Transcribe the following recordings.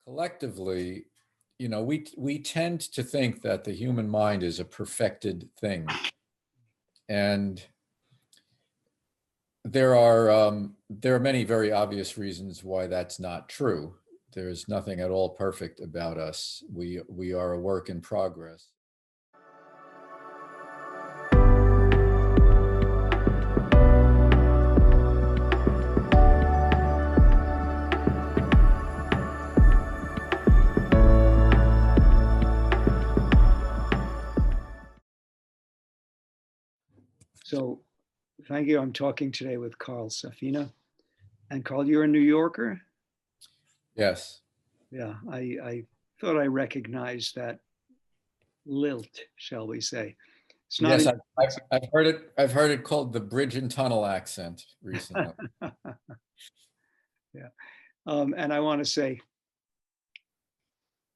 Collectively, we tend to think that the human mind is a perfected thing, and there are many very obvious reasons why that's not true. There's nothing at all perfect about us. We are a work in progress. So thank you. I'm talking today with Carl Safina. And Carl, you're a New Yorker? Yes. Yeah, I thought I recognized that lilt, shall we say. It's not Yes, an I've heard it. I've heard it called the bridge and tunnel accent recently. yeah. And I want to say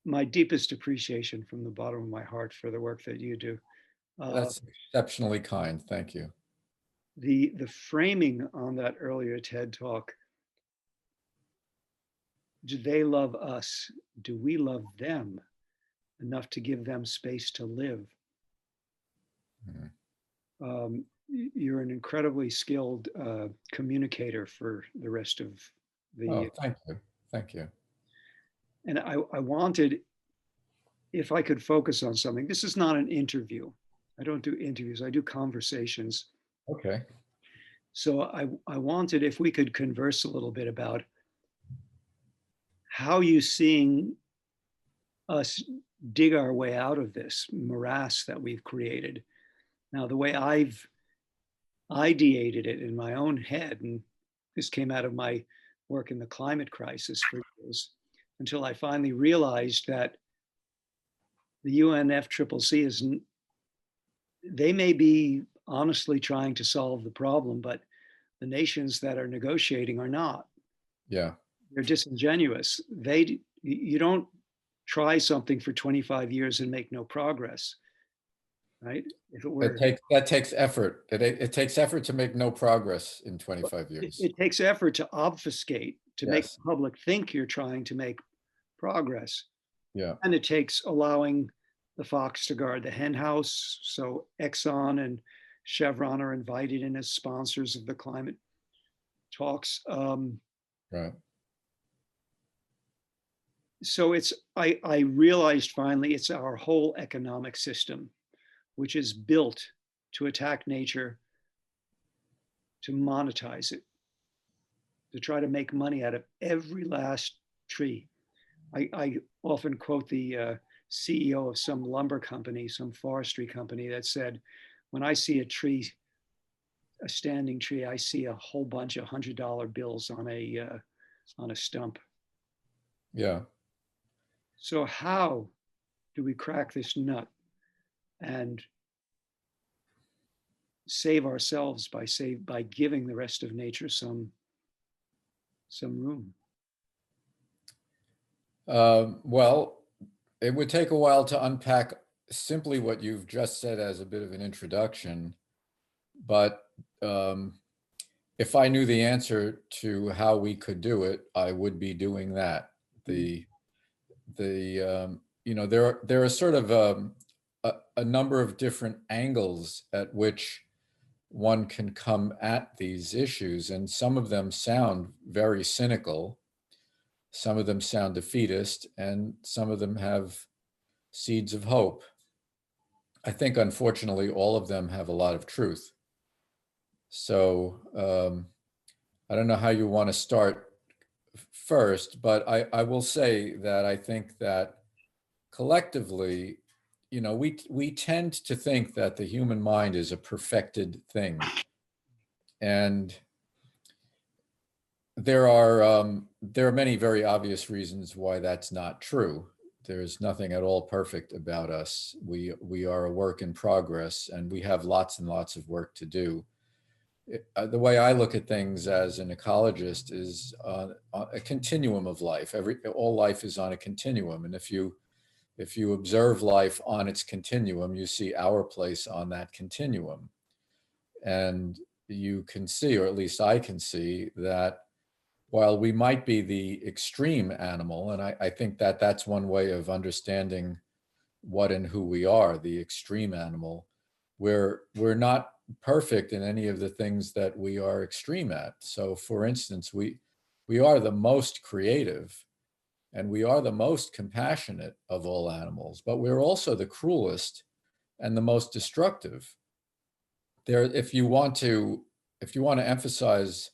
my deepest appreciation from the bottom of my heart for the work that you do. Uh, That's exceptionally kind. Thank you. the framing on that earlier TED talk, do they love us? Do we love them enough to give them space to live? Mhm. You're an incredibly skilled communicator for the rest of Oh, the, thank you. Thank you. and I wanted, if I could focus on something, this is not an interview. I don't do interviews, I do conversations. Okay. So I wanted, if we could converse a little bit about how you seeing us dig our way out of this morass that we've created. Now, the way I've ideated it in my own head, and this came out of my work in the climate crisis for years, until I finally realized that the UNFCCC is, they may be honestly trying to solve the problem, but the nations that are negotiating are not. Yeah. They're disingenuous. You don't try something for 25 years and make no progress, right? If it were, That takes effort. It takes effort to make no progress in 25 years. it takes effort to obfuscate, to make Yes. the public think you're trying to make progress. Yeah. And it takes allowing the fox to guard the hen house. So Exxon and Chevron are invited in as sponsors of the climate talks. Right. So I realized finally it's our whole economic system, which is built to attack nature, to monetize it, to try to make money out of every last tree. I often quote the CEO of some lumber company, some forestry company that said, when I see a tree, a standing tree, I see a whole bunch of $100 bills on a stump. Yeah. So how do we crack this nut and save ourselves by giving the rest of nature some room? Well, it would take a while to unpack simply what you've just said as a bit of an introduction, but um, if I knew the answer to how we could do it, I would be doing that. There are sort of a number of different angles at which one can come at these issues, and some of them sound very cynical, some of them sound defeatist, and some of them have seeds of hope. I think, unfortunately, all of them have a lot of truth. So I don't know how you want to start first, but I will say that I think that collectively, we tend to think that the human mind is a perfected thing, and there are many very obvious reasons why that's not true. There's nothing at all perfect about us. We are a work in progress, and we have lots and lots of work to do. The way I look at things as an ecologist is a continuum of life. All life is on a continuum, and if you observe life on its continuum, you see our place on that continuum, and you can see, or at least I can see, that while we might be the extreme animal, and I think that that's one way of understanding what and who we are, the extreme animal, we're not perfect in any of the things that we are extreme at. So for instance, we are the most creative and we are the most compassionate of all animals, but we're also the cruelest and the most destructive. There, if you want to emphasize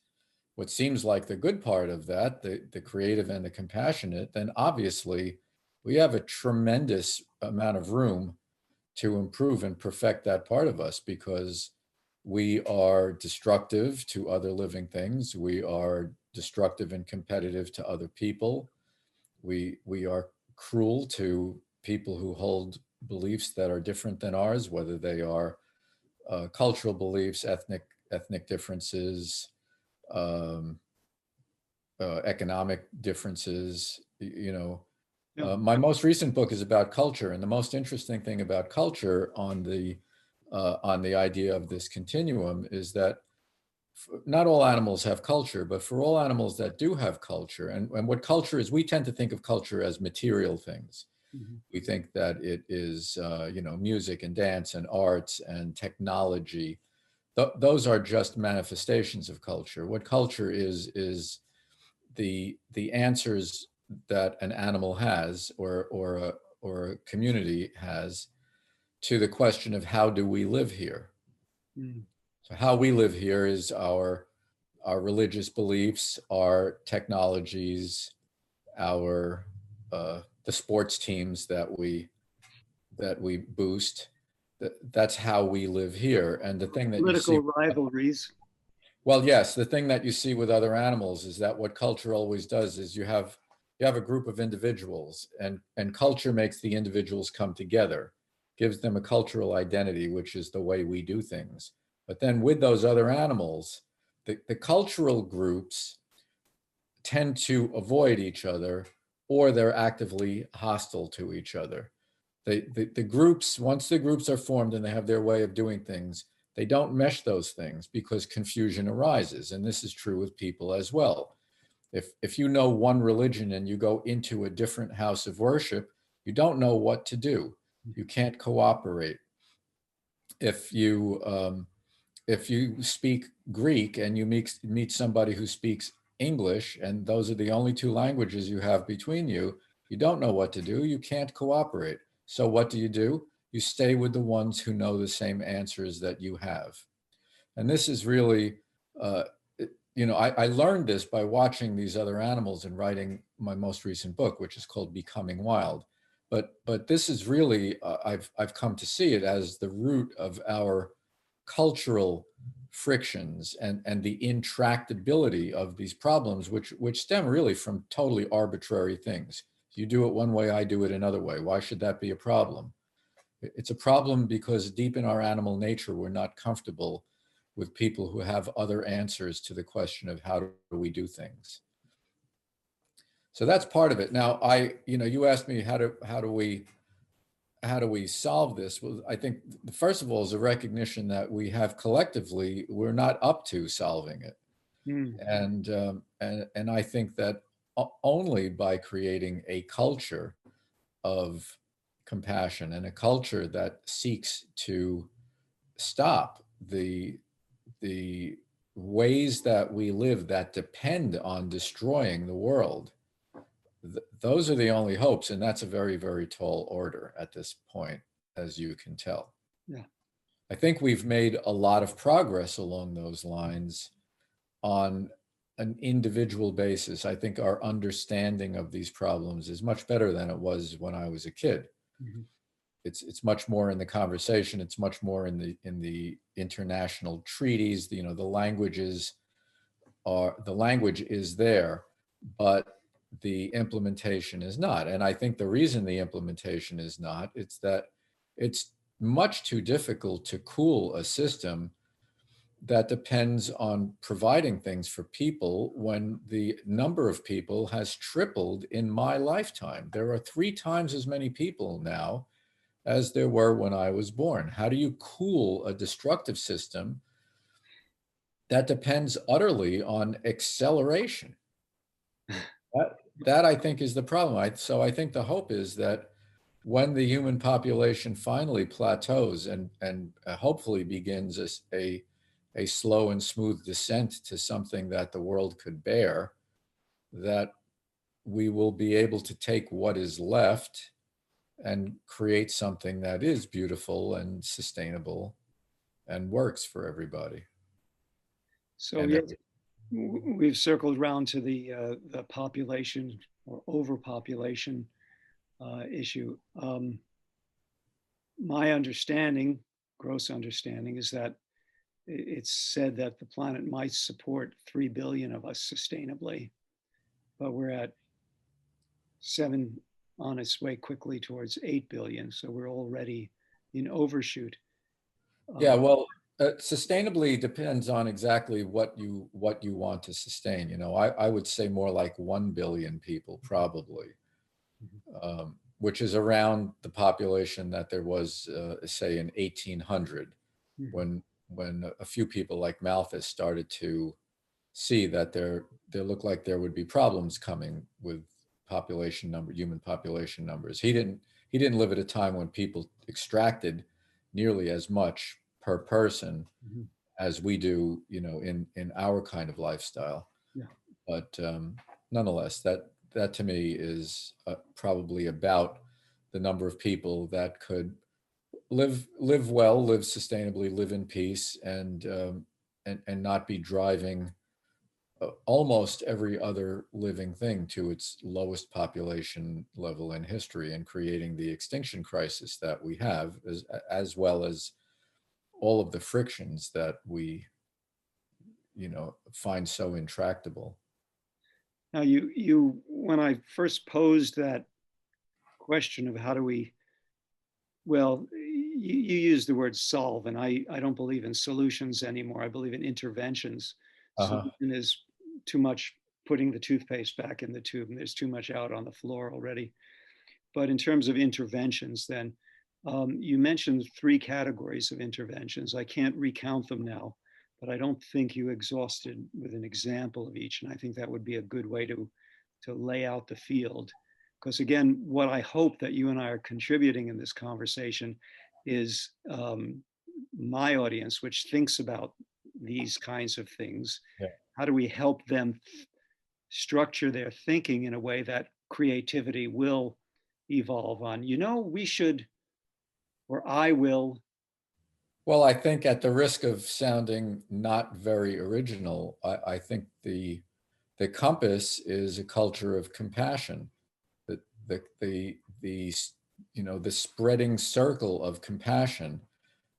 what seems like the good part of that, the creative and the compassionate, then obviously we have a tremendous amount of room to improve and perfect that part of us, because we are destructive to other living things. We are destructive and competitive to other people. We are cruel to people who hold beliefs that are different than ours, whether they are cultural beliefs, ethnic differences, um, economic differences. Yeah. My most recent book is about culture, and the most interesting thing about culture on the idea of this continuum is that not all animals have culture, but for all animals that do have culture, and what culture is, we tend to think of culture as material things. Mhm. We think that it is, music and dance and arts and technology. Those are just manifestations of culture. What culture is the answers that an animal has, or a community has, to the question of how do we live here. Mm. So how we live here is our religious beliefs, our technologies, our the sports teams that we boost. That's how we live here. And the thing that you see, Political rivalries. well, yes, the thing that you see with other animals is that what culture always does is you have a group of individuals, and culture makes the individuals come together, gives them a cultural identity, which is the way we do things. But then with those other animals, the cultural groups tend to avoid each other, or they're actively hostile to each other. The groups, once the groups are formed and they have their way of doing things, they don't mesh those things because confusion arises. And this is true with people as well. If you know one religion and you go into a different house of worship, you don't know what to do. You can't cooperate. If you if you speak Greek and you meet somebody who speaks English, and those are the only two languages you have between you, you don't know what to do. You can't cooperate. So what do? You stay with the ones who know the same answers that you have. And this is really, uh, I learned this by watching these other animals and writing my most recent book, which is called Becoming Wild. But this is really, I've come to see it as the root of our cultural frictions and the intractability of these problems, which stem really from totally arbitrary things. You do it one way, I do it another way. Why should that be a problem? It's a problem because deep in our animal nature, we're not comfortable with people who have other answers to the question of how do we do things. So that's part of it. Now, you asked me how do we solve this? Well, I think first of all is a recognition that we have collectively, we're not up to solving it. Mm. And I think that only by creating a culture of compassion and a culture that seeks to stop the ways that we live that depend on destroying the world, those are the only hopes, and that's a very, very tall order at this point, as you can tell. Yeah. I think we've made a lot of progress along those lines on an individual basis. I think our understanding of these problems is much better than it was when I was a kid. Mhm. It's much more in the conversation. It's much more in the international treaties. The language is there, but the implementation is not. And I think the reason the implementation is not, it's that it's much too difficult to cool a system that depends on providing things for people when the number of people has tripled in my lifetime. There are 3 times as many people now as there were when I was born. How do you cool a destructive system that depends utterly on acceleration? That I think is the problem. So I think the hope is that when the human population finally plateaus and hopefully begins a slow and smooth descent to something that the world could bear, that we will be able to take what is left and create something that is beautiful and sustainable and works for everybody. So And yeah, we've circled around to the population or overpopulation issue. My understanding, gross understanding, is that it's said that the planet might support 3 billion of us sustainably, but we're at 7, on its way quickly towards 8 billion. So we're already in overshoot. yeah, Uh, well, sustainably depends on exactly what you want to sustain. You know, I would say more like 1 billion people probably, which is around the population that there was, say, in 1800, mhm, when a few people like Malthus started to see that there looked like there would be problems coming with human population numbers. He didn't live at a time when people extracted nearly as much per person mhm. as we do, in our kind of lifestyle. Yeah. But nonetheless, that to me is probably about the number of people that could live well, live sustainably, live in peace, and not be driving almost every other living thing to its lowest population level in history and creating the extinction crisis that we have, as well as all of the frictions that we find so intractable. Now, when I first posed that question of how do we, well, you use the word solve, and I don't believe in solutions anymore. I believe in interventions. Uh-huh. Solution is too much putting the toothpaste back in the tube, and there's too much out on the floor already. But in terms of interventions, then you mentioned 3 categories of interventions. I can't recount them now, but I don't think you exhausted with an example of each. And I think that would be a good way to lay out the field. Because again, what I hope that you and I are contributing in this conversation is my audience, which thinks about these kinds of things. Yeah. How do we help them structure their thinking in a way that creativity will evolve on? We should, or I will. Well, I think at the risk of sounding not very original, I think the compass is a culture of compassion. The spreading circle of compassion.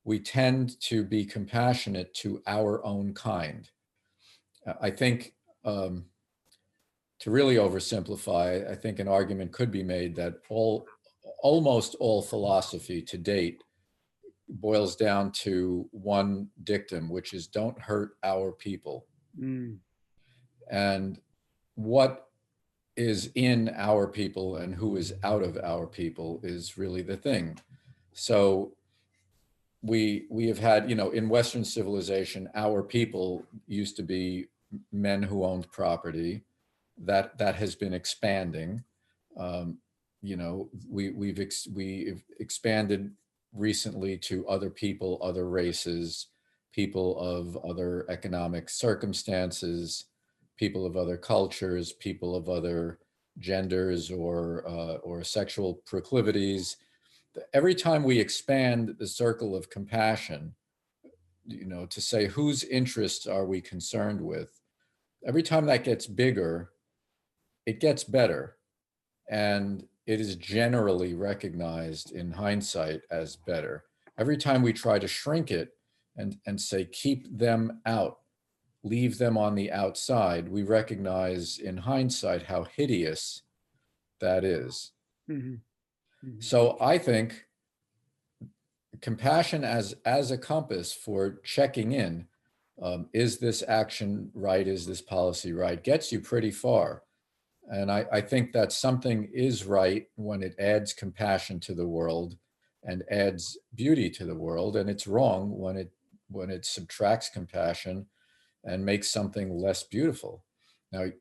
We tend to be compassionate to our own kind. I think, to really oversimplify, I think an argument could be made that almost all philosophy to date boils down to one dictum, which is don't hurt our people. Mm, And what is in our people and who is out of our people is really the thing. So we have had, in Western civilization, our people used to be men who owned property. That has been expanding. Um, we've expanded recently to other people, other races, people of other economic circumstances, people of other cultures, people of other genders or sexual proclivities. Every time we expand the circle of compassion, to say whose interests are we concerned with, every time that gets bigger, it gets better. And it is generally recognized in hindsight as better. Every time we try to shrink it and say, keep them out, leave them on the outside, we recognize in hindsight how hideous that is. mhm, mhm. So I think compassion as a compass for checking in, is this action right, is this policy right, gets you pretty far. And I think that something is right when it adds compassion to the world and adds beauty to the world, and it's wrong when it subtracts compassion and makes something less beautiful. Now,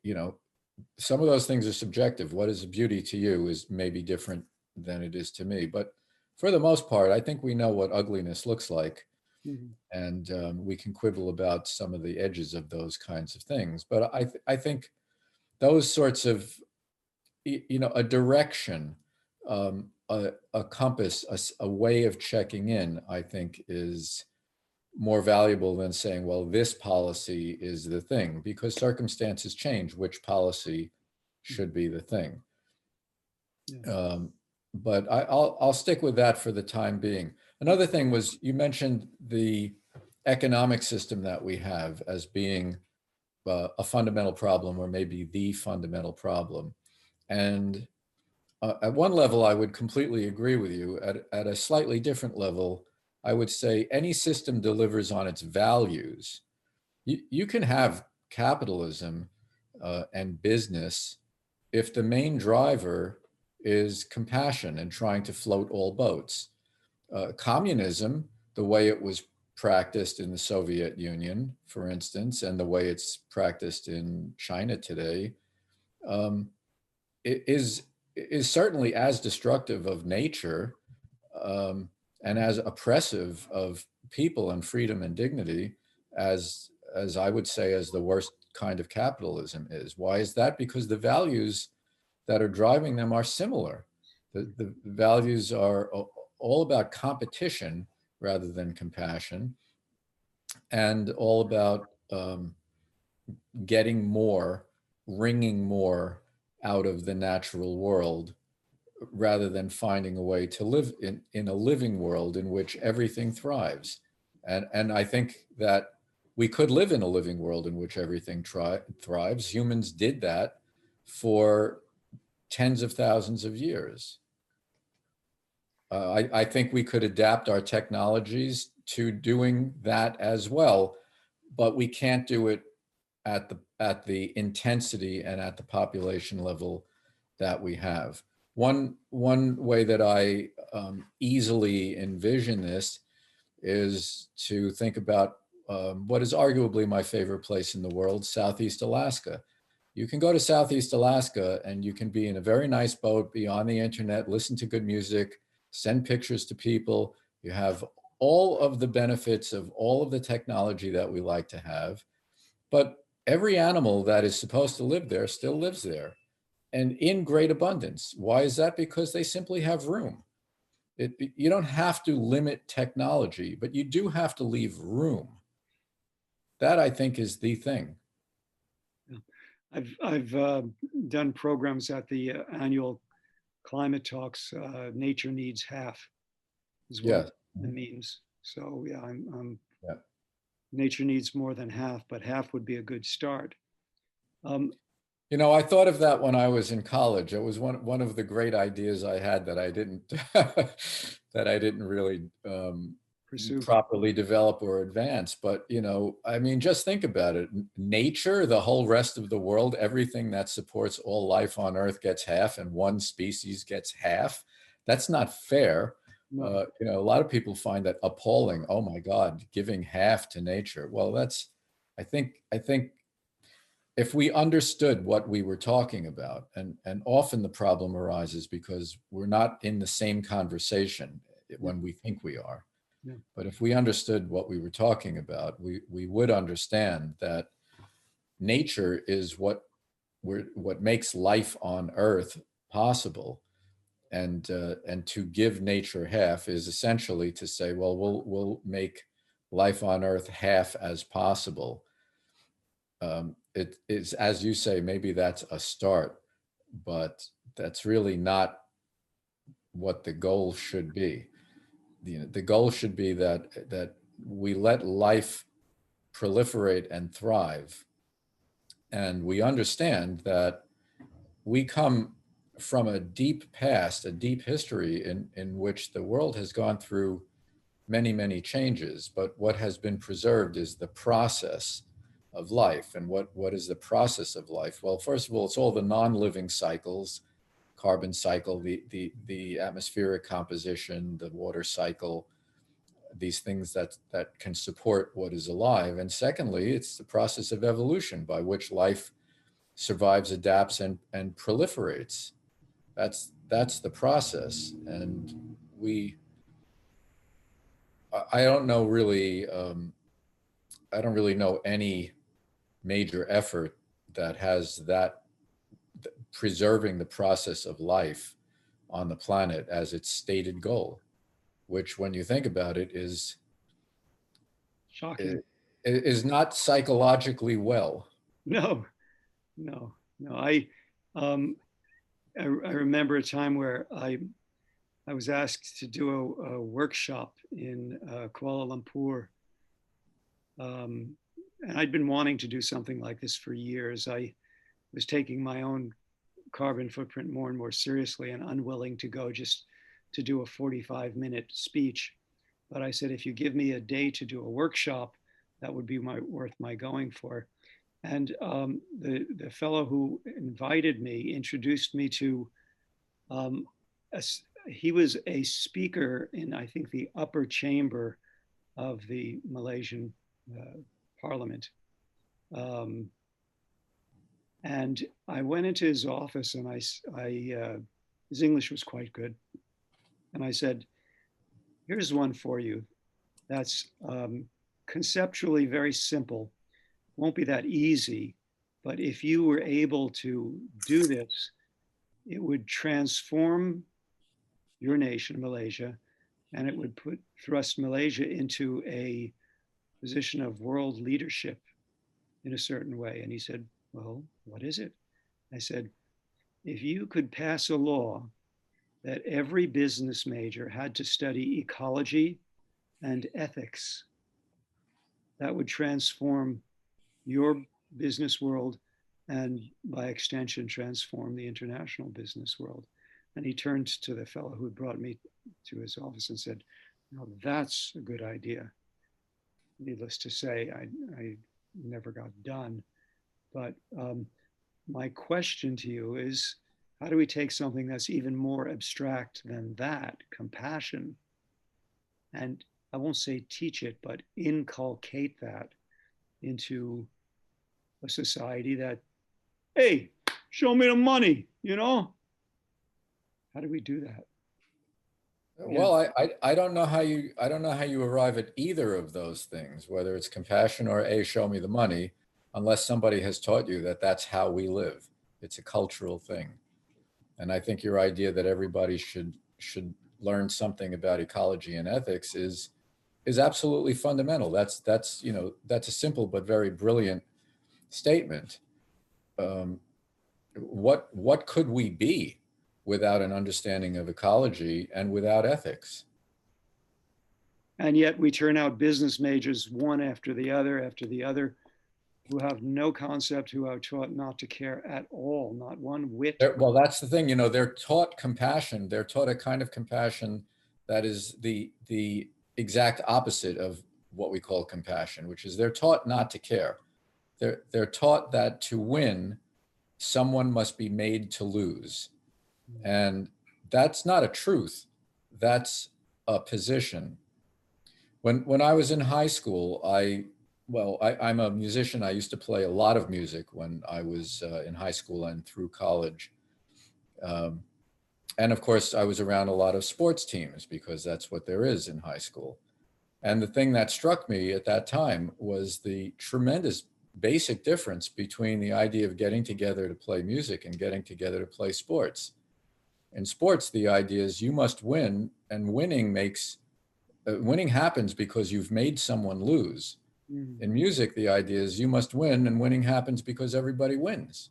some of those things are subjective. What is beauty to you is maybe different than it is to me. But for the most part, I think we know what ugliness looks like, Mhm. and we can quibble about some of the edges of those kinds of things. But I think those sorts of, a direction, a compass, a way of checking in, I think is more valuable than saying, well, this policy is the thing, because circumstances change, which policy Mhm. should be the thing. Yeah. Um, but I'll stick with that for the time being. Another thing was, you mentioned the economic system that we have as being a fundamental problem, or maybe the fundamental problem. And at one level, I would completely agree with you. At a slightly different level, I would say any system delivers on its values. You can have capitalism and business if the main driver is compassion and trying to float all boats. Communism, the way it was practiced in the Soviet Union, for instance, and the way it's practiced in China today, um, is is certainly as destructive of nature, um, and as oppressive of people and freedom and dignity as I would say as the worst kind of capitalism is. Why is that? Because the values that are driving them are similar. The values are all about competition rather than compassion, and all about getting more, wringing more out of the natural world rather than finding a way to live in a living world in which everything thrives. And I think that we could live in a living world in which everything thrives. Humans did that for tens of thousands of years. I think we could adapt our technologies to doing that as well, but we can't do it at the intensity and at the population level that we have. One way that I easily envision this is to think about what is arguably my favorite place in the world, Southeast Alaska. You can go to Southeast Alaska and you can be in a very nice boat, be on the internet, listen to good music, send pictures to people. You have all of the benefits of all of the technology that we like to have. But every animal that is supposed to live there still lives there, and in great abundance. Why is that? Because they simply have room. You don't have to limit technology, but you do have to leave room. That, I think, is the thing. Yeah. I've done programs at the annual climate talks. Nature needs half is what Yes. it means. So yeah, Yeah. nature needs more than half, but half would be a good start. Um, I thought of that when I was in college. It was one of the great ideas I had that I didn't that I didn't really Pursue. properly develop or advance. But I mean, just think about it. Nature, the whole rest of the world, everything that supports all life on Earth gets half, and one species gets half. That's not fair. No, A lot of people find that appalling. Oh my God, giving half to nature. Well, I think if we understood what we were talking about, and often the problem arises because we're not in the same conversation yeah, when we think we are. yeah, But if we understood what we were talking about, we would understand that nature is what makes life on Earth possible. And to give nature half is essentially to say, well, we'll make life on Earth half as possible. It is, as you say, maybe that's a start, but that's really not what the goal should be. The goal should be that we let life proliferate and thrive, and we understand that we come from a deep past, a deep history in which the world has gone through many, many changes, but what has been preserved is the process of life. And what is the process of life? Well, first of all, it's all the non-living cycles, carbon cycle, the atmospheric composition, the water cycle, these things that can support what is alive. And secondly, it's the process of evolution by which life survives, adapts, and proliferates. That's the process. And I don't know really, I don't really know any major effort that has that preserving the process of life on the planet as its stated goal, which, when you think about it, Shocking. is not psychologically well. No, no, no. Um, I remember a time where I was asked to do a workshop in Kuala Lumpur. And I'd been wanting to do something like this for years. I was taking my own carbon footprint more and more seriously and unwilling to go just to do a 45-minute speech. But I said, if you give me a day to do a workshop, that would be worth my going for. And the fellow who invited me introduced me to, um, a, he was a speaker in, I think, the upper chamber of the Malaysian parliament. Um, and I went into his office and his English was quite good. And I said, here's one for you that's conceptually very simple. Won't be that easy, but if you were able to do this, it would transform your nation, Malaysia, and it would thrust Malaysia into a position of world leadership in a certain way. And he said, well, what is it? I said, if you could pass a law that every business major had to study ecology and ethics, that would transform your business world and by extension transform the international business world. And he turned to the fellow who brought me to his office and said, no, that's a good idea. Needless to say, I never got done. But my question to you is, how do we take something that's even more abstract than that, compassion, and I won't say teach it, but inculcate that into a society that, hey, show me the money, you know? How do we do that? Well, I don't know how you arrive at either of those things, whether it's compassion or a show me the money, unless somebody has taught you that that's how we live. It's a cultural thing. And I think your idea that everybody should learn something about ecology and ethics is absolutely fundamental. That's that's a simple but very brilliant statement. What could we be without an understanding of ecology and without ethics? And yet we turn out business majors one after the other, who have no concept, who are taught not to care at all, not one whit. Well, that's the thing. They're taught compassion. They're taught a kind of compassion that is the exact opposite of what we call compassion, which is they're taught not to care. They're taught that to win, someone must be made to lose. And that's not a truth. That's a position. When I was in high school, I'm a musician. I used to play a lot of music when I was in high school and through college. Um, and of course, I was around a lot of sports teams because that's what there is in high school. And the thing that struck me at that time was the tremendous basic difference between the idea of getting together to play music and getting together to play sports. In sports, the idea is you must win, and winning happens because you've made someone lose. Mm. In music, the idea is you must win, and winning happens because everybody wins.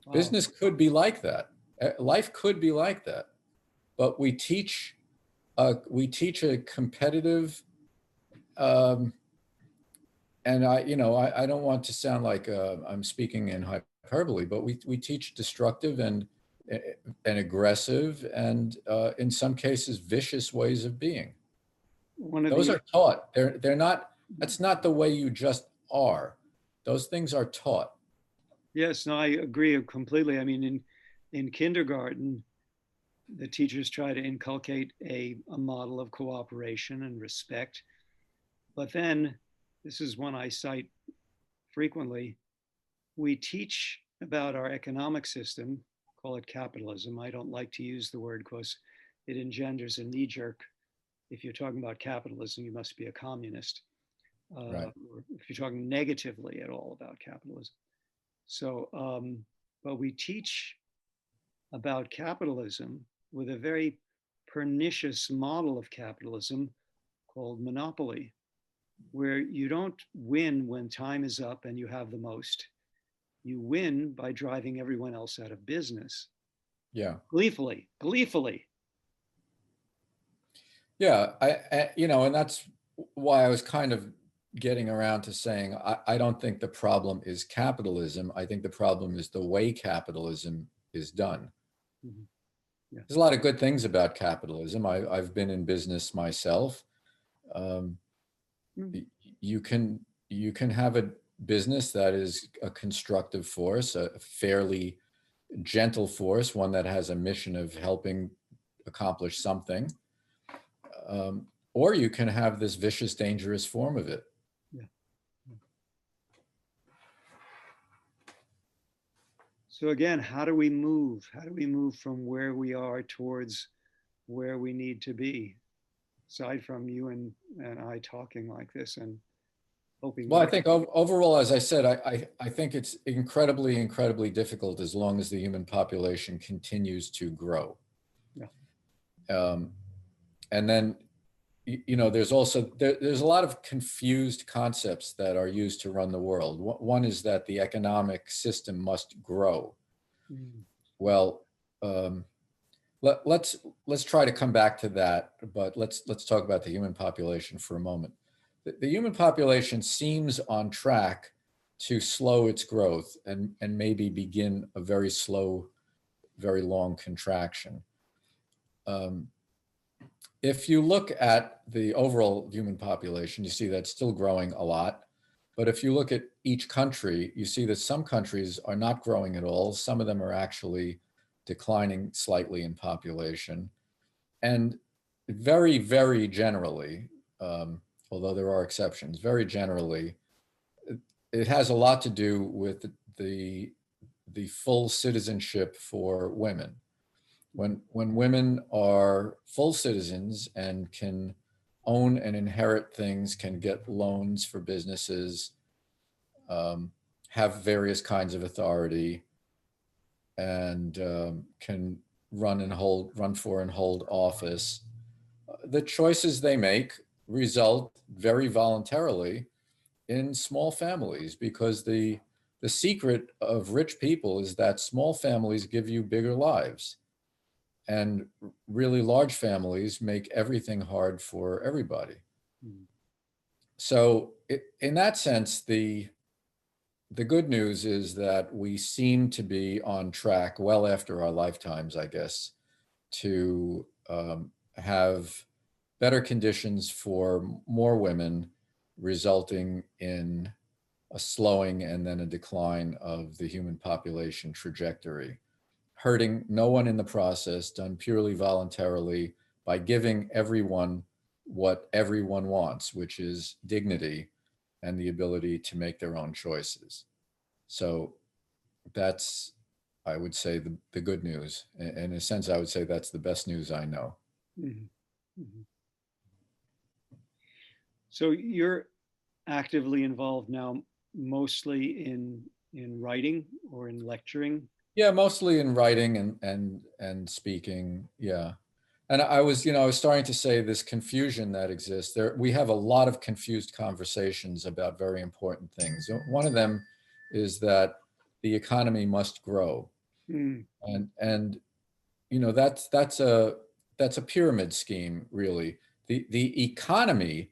Wow. Business could be like that. Life could be like that. But we teach a competitive, and I don't want to sound like I'm speaking in hyperbole, but we teach destructive and aggressive and in some cases vicious ways of being. Those are taught. They're not. That's not the way you just are. Those things are taught. Yes, no, I agree completely. I mean, in kindergarten, the teachers try to inculcate a model of cooperation and respect. But then, this is one I cite frequently, we teach about our economic system, call it capitalism. I don't like to use the word because it engenders a knee jerk. If you're talking about capitalism, you must be a communist. Right. Or if you're talking negatively at all about capitalism. So, but we teach about capitalism with a very pernicious model of capitalism called monopoly, where you don't win when time is up and you have the most. You win by driving everyone else out of business. Yeah. Gleefully, gleefully. Yeah. And that's why I was kind of getting around to saying I don't think the problem is capitalism. I think the problem is the way capitalism is done. Mhm. Yeah. There's a lot of good things about capitalism. I've been in business myself. Um, Mm. you can have a business that is a constructive force, a fairly gentle force, one that has a mission of helping accomplish something, um, or you can have this vicious, dangerous form of it. Yeah. So again, how do we move? How do we move from where we are towards where we need to be? Aside from you and I talking like this and hoping Well, I more. think overall, as I said, I think it's incredibly, incredibly difficult as long as the human population continues to grow. Yeah. Um, and then there's also there's a lot of confused concepts that are used to run the world. One is that the economic system must grow. Mm. Well, um, let's try to come back to that, but let's talk about the human population for a moment. The human population seems on track to slow its growth and maybe begin a very slow, very long contraction. Um, if you look at the overall human population, you see that it's still growing a lot. But if you look at each country, you see that some countries are not growing at all. Some of them are actually declining slightly in population. And very, very generally, um, although there are exceptions, very generally, it has a lot to do with the the full citizenship for women. When women are full citizens and can own and inherit things, can get loans for businesses, um, have various kinds of authority, and can run for and hold office, the choices they make result very voluntarily in small families, because the secret of rich people is that small families give you bigger lives, and really large families make everything hard for everybody. Mm. So in that sense, the good news is that we seem to be on track well after our lifetimes, I guess, to have better conditions for more women, resulting in a slowing and then a decline of the human population trajectory, hurting no one in the process, done purely voluntarily by giving everyone what everyone wants, which is dignity and the ability to make their own choices. So that's, I would say, the good news. In a sense, I would say that's the best news I know. Mhm. Mhm. So you're actively involved now, mostly in writing or in lecturing. Yeah, mostly in writing and speaking. Yeah. And I was starting to say this confusion that exists there. We have a lot of confused conversations about very important things. One of them is that the economy must grow. Mm. And that's a pyramid scheme, really. The economy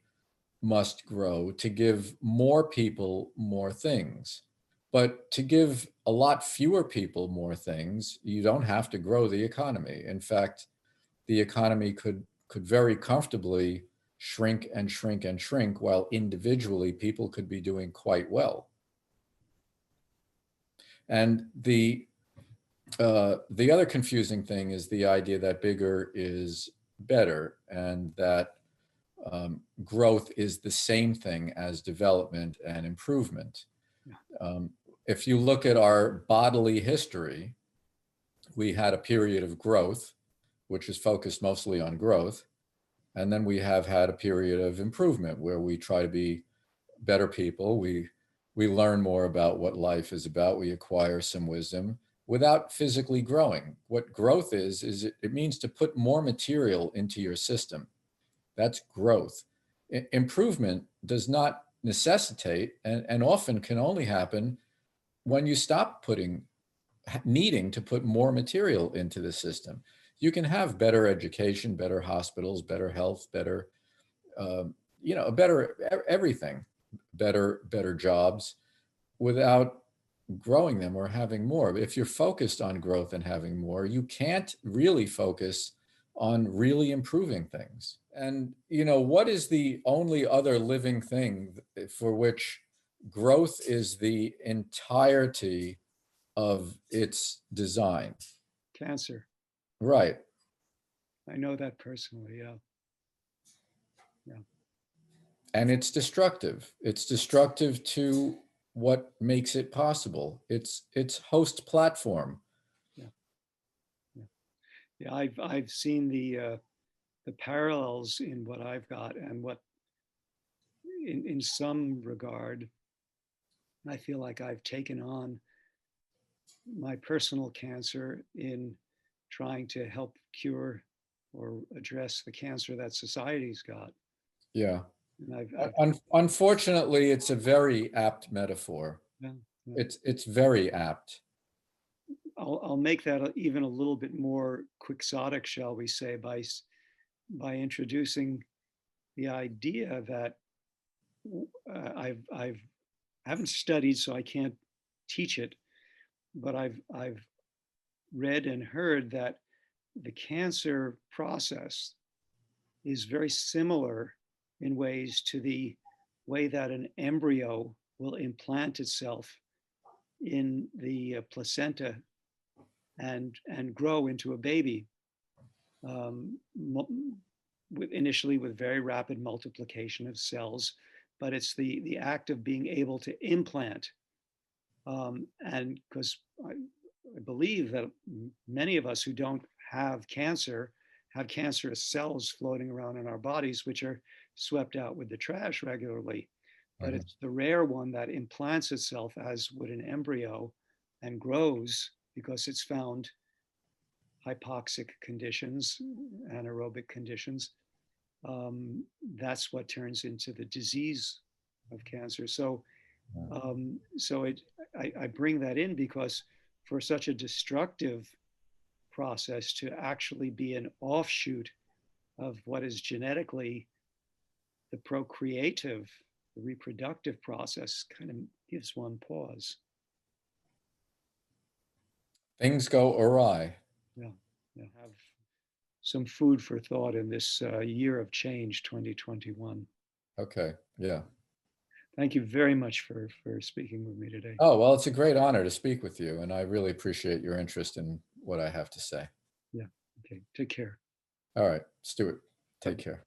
must grow to give more people more things. But to give a lot fewer people more things, you don't have to grow the economy. In fact, the economy could very comfortably shrink and shrink and shrink, while individually people could be doing quite well. And the other confusing thing is the idea that bigger is better, and that growth is the same thing as development and improvement. Yeah. Um, if you look at our bodily history, we had a period of growth, which is focused mostly on growth. And then we have had a period of improvement where we try to be better people. We learn more about what life is about. We acquire some wisdom without physically growing. What growth is it means to put more material into your system. That's growth. Improvement does not necessitate and often can only happen when you stop needing to put more material into the system. You can have better education, better hospitals, better health, better, better everything, better jobs without growing them or having more. If you're focused on growth and having more, you can't really focus on really improving things. And, what is the only other living thing for which growth is the entirety of its design? Cancer. Right. I know that personally. Yeah. Yeah. And it's destructive. It's destructive to what makes it possible. Its host platform. Yeah. Yeah. Yeah. I've seen the parallels in what I've got and what, in some regard, I feel like I've taken on my personal cancer in trying to help cure or address the cancer that society's got. Yeah. And Unfortunately, it's a very apt metaphor. yeah, yeah. It's very apt. I'll make that even a little bit more quixotic, shall we say, by introducing the idea that I haven't studied, so I can't teach it, but I've read and heard that the cancer process is very similar in ways to the way that an embryo will implant itself in the placenta and grow into a baby, initially with very rapid multiplication of cells, but it's the act of being able to implant. And because I believe that many of us who don't have cancer have cancerous cells floating around in our bodies, which are swept out with the trash regularly. But it's the rare one that implants itself, as would an embryo, and grows because it's found hypoxic conditions, anaerobic conditions. That's what turns into the disease of cancer. So, I bring that in because for such a destructive process to actually be an offshoot of what is genetically the procreative, the reproductive process, kind of gives one pause. Things go awry. Yeah, yeah. Have some food for thought in this year of change, 2021. Okay. Yeah. Thank you very much for speaking with me today. Oh, well, it's a great honor to speak with you, and I really appreciate your interest in what I have to say. Yeah. Okay. Take care. All right, Stuart, take care.